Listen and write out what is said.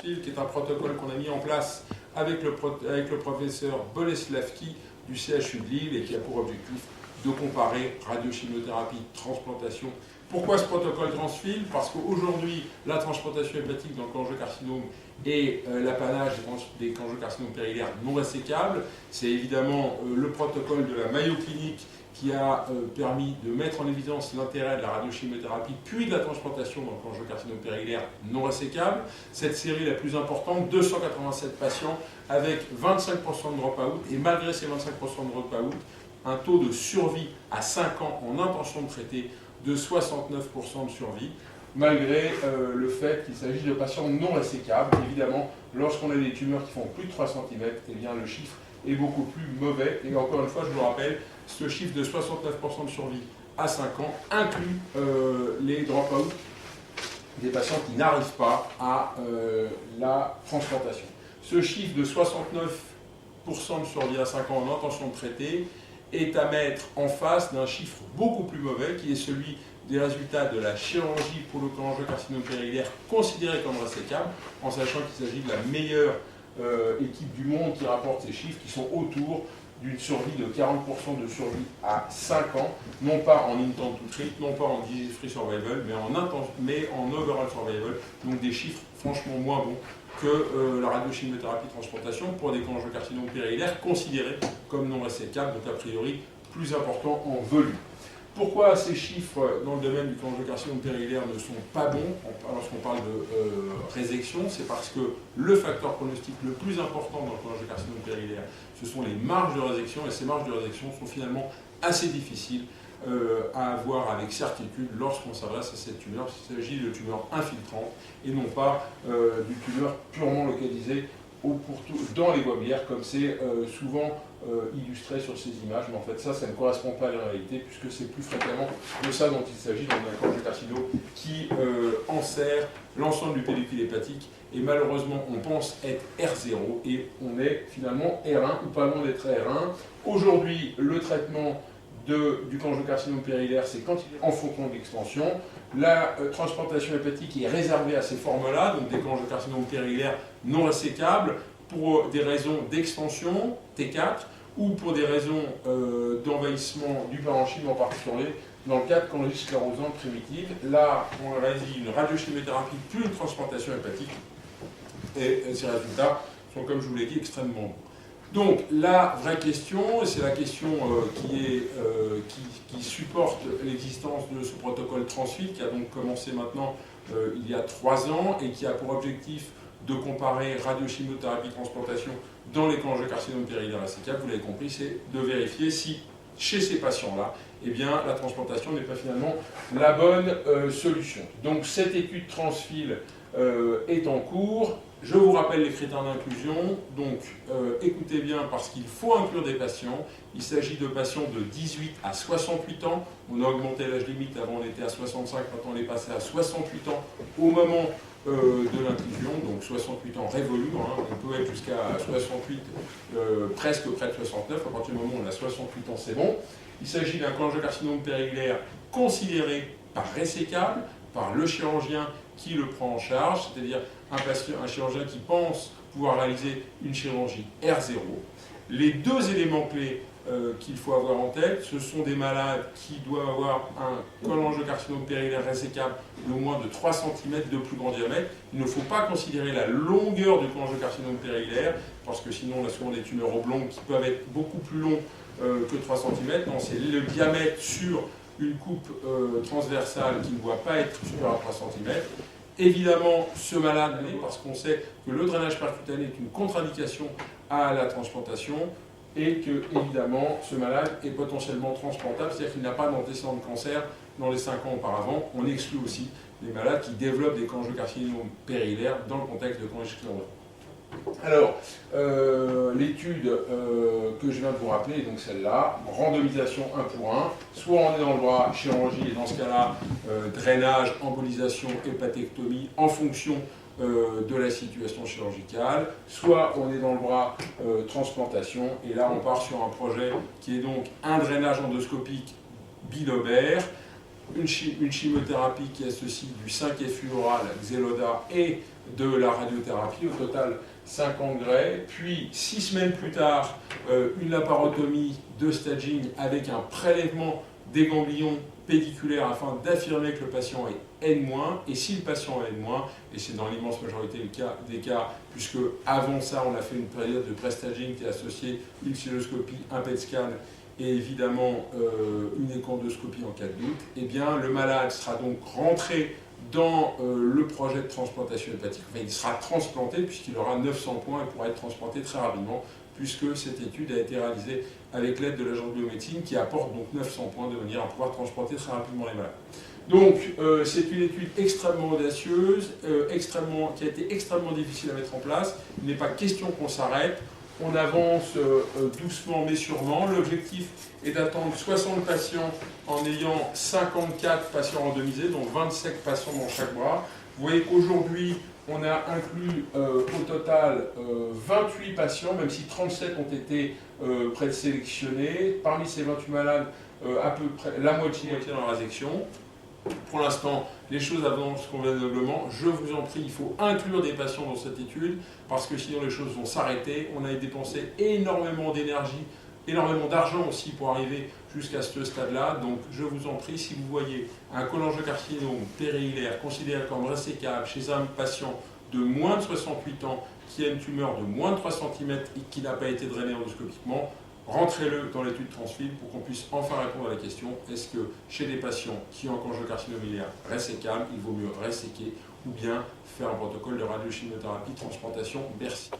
Transfil, qui est un protocole qu'on a mis en place avec le professeur Boleslavski du CHU de Lille et qui a pour objectif de comparer radiochimiothérapie, transplantation. Pourquoi ce protocole Transfil? Parce qu'aujourd'hui, la transplantation hépatique dans le cholangiocarcinome est l'apanage des cholangiocarcinomes périlaires non résécables. C'est évidemment le protocole de la Mayo Clinic qui a permis de mettre en évidence l'intérêt de la radiochimiothérapie puis de la transplantation dans le cholangiocarcinome périlaire non résécable. Cette série la plus importante, 287 patients avec 25% de drop-out, et malgré ces 25% de drop-out, un taux de survie à 5 ans en intention de traiter de 69% de survie, malgré le fait qu'il s'agit de patients non résécables. Évidemment, lorsqu'on a des tumeurs qui font plus de 3 cm, eh bien, le chiffre est beaucoup plus mauvais. Et encore une fois, je vous rappelle, ce chiffre de 69% de survie à 5 ans inclut les drop-out des patients qui n'arrivent pas à la transplantation. Ce chiffre de 69% de survie à 5 ans en intention de traiter est à mettre en face d'un chiffre beaucoup plus mauvais, qui est celui des résultats de la chirurgie pour le cholangiocarcinome périlaire considéré comme résécable, en sachant qu'il s'agit de la meilleure équipe du monde qui rapporte ces chiffres, qui sont autour d'une survie de 40% de survie à 5 ans, non pas en intent to treat, non pas en disease-free survival, mais en overall survival, donc des chiffres franchement moins bons que la radiochimiothérapie transplantation pour des cholangiocarcinomes périlaires considérés comme non résécables, donc a priori plus importants en volume. Pourquoi ces chiffres dans le domaine du cholangiocarcinome périlaire ne sont pas bons lorsqu'on parle de résection? C'est parce que le facteur pronostic le plus important dans le cholangiocarcinome périlaire, ce sont les marges de résection, et ces marges de résection sont finalement assez difficiles à avoir avec certitude lorsqu'on s'adresse à cette tumeur, s'il s'agit de tumeurs infiltrantes et non pas du tumeur purement localisé dans les voies biliaires, comme c'est souvent illustré sur ces images. Mais en fait, ça ne correspond pas à la réalité, puisque c'est plus fréquemment de ça dont il s'agit dans un cholangiocarcinome qui enserre l'ensemble du pellicule hépatique. Et malheureusement, on pense être R0 et on est finalement R1 ou pas loin d'être R1. Aujourd'hui, le traitement du cholangiocarcinome périlaire, c'est quand il est en fonction de l'extension. La transplantation hépatique est réservée à ces formes-là, donc des cholangiocarcinomes périlaires non résécables, pour des raisons d'extension, T4, ou pour des raisons d'envahissement du parenchyme, en particulier dans le cas de cholangite sclérosante primitive. Là, on réalise une radiochimiothérapie plus une transplantation hépatique, et ces résultats sont, comme je vous l'ai dit, extrêmement bons. Donc la vraie question, et c'est la question qui supporte l'existence de ce protocole Transfil, qui a donc commencé maintenant il y a 3 ans et qui a pour objectif de comparer radiochimiothérapie transplantation dans les cholangiocarcinomes périlaires résécables, vous l'avez compris, c'est de vérifier si chez ces patients-là, eh bien, la transplantation n'est pas finalement la bonne solution. Donc cette étude Transfil est en cours. Je vous rappelle les critères d'inclusion. Donc écoutez bien, parce qu'il faut inclure des patients. Il s'agit de patients de 18 à 68 ans. On a augmenté l'âge limite, avant on était à 65, maintenant on est passé à 68 ans au moment de l'inclusion, donc 68 ans révolus, hein. On peut être jusqu'à 68, presque près de 69, à partir du moment où on a 68 ans, c'est bon. Il s'agit d'un cholangiocarcinome périlaire considéré par résécable, par le chirurgien qui le prend en charge, c'est-à-dire un chirurgien qui pense pouvoir réaliser une chirurgie R0. Les 2 éléments clés qu'il faut avoir en tête, ce sont des malades qui doivent avoir un cholangiocarcinome périlaire résécable de moins de 3 cm de plus grand diamètre. Il ne faut pas considérer la longueur du cholangiocarcinome périlaire, parce que sinon on a souvent des tumeurs oblongues qui peuvent être beaucoup plus longs que 3 cm. Non, c'est le diamètre sur une coupe transversale qui ne doit pas être supérieure à 3 cm. Évidemment, ce malade, parce qu'on sait que le drainage percutané est une contre-indication à la transplantation, et que, évidemment, ce malade est potentiellement transplantable, c'est-à-dire qu'il n'a pas d'antécédent de cancer dans les 5 ans auparavant. On exclut aussi les malades qui développent des cholangiocarcinomes périlaires dans le contexte de cholangite sclérosante. Alors, l'étude que je viens de vous rappeler, donc celle-là, randomisation 1 pour 1, soit on est dans le bras chirurgie, et dans ce cas-là, drainage, embolisation, hépatectomie, en fonction de la situation chirurgicale, soit on est dans le bras transplantation, et là on part sur un projet qui est donc un drainage endoscopique bilobaire, une chimiothérapie qui associe du 5-FU oral, Xeloda, et de la radiothérapie, au total 50 grès. Puis 6 semaines plus tard, une laparotomie de staging avec un prélèvement des ganglions pédiculaires afin d'affirmer que le patient est N-, et si le patient est N-, et c'est dans l'immense majorité des cas, puisque avant ça on a fait une période de pré-staging qui est associée une cystoscopie, un PET scan et évidemment une échoendoscopie en cas de doute, eh bien le malade sera donc rentré dans le projet de transplantation hépatique. Enfin, il sera transplanté puisqu'il aura 900 points et pourra être transplanté très rapidement, puisque cette étude a été réalisée avec l'aide de l'agence de biomédecine qui apporte donc 900 points de manière à pouvoir transplanter très rapidement les malades. Donc c'est une étude extrêmement audacieuse, qui a été extrêmement difficile à mettre en place. Il n'est pas question qu'on s'arrête. On avance doucement mais sûrement. L'objectif est d'attendre 60 patients en ayant 54 patients randomisés, donc 27 patients dans chaque bras. Vous voyez qu'aujourd'hui, on a inclus au total 28 patients, même si 37 ont été présélectionnés. Parmi ces 28 malades, à peu près la moitié dans la résection. Pour l'instant, les choses avancent convenablement. Je vous en prie, il faut inclure des patients dans cette étude, parce que sinon les choses vont s'arrêter. On a dépensé énormément d'énergie, énormément d'argent aussi pour arriver jusqu'à ce stade-là. Donc je vous en prie, si vous voyez un cholangiocarcinome périhilaire considéré comme résécable chez un patient de moins de 68 ans qui a une tumeur de moins de 3 cm et qui n'a pas été drainé endoscopiquement, rentrez-le dans l'étude Transfil pour qu'on puisse enfin répondre à la question: est-ce que chez des patients qui ont un cholangiocarcinome biliaire résécable, il vaut mieux réséquer ou bien faire un protocole de radiochimiothérapie transplantation? Merci.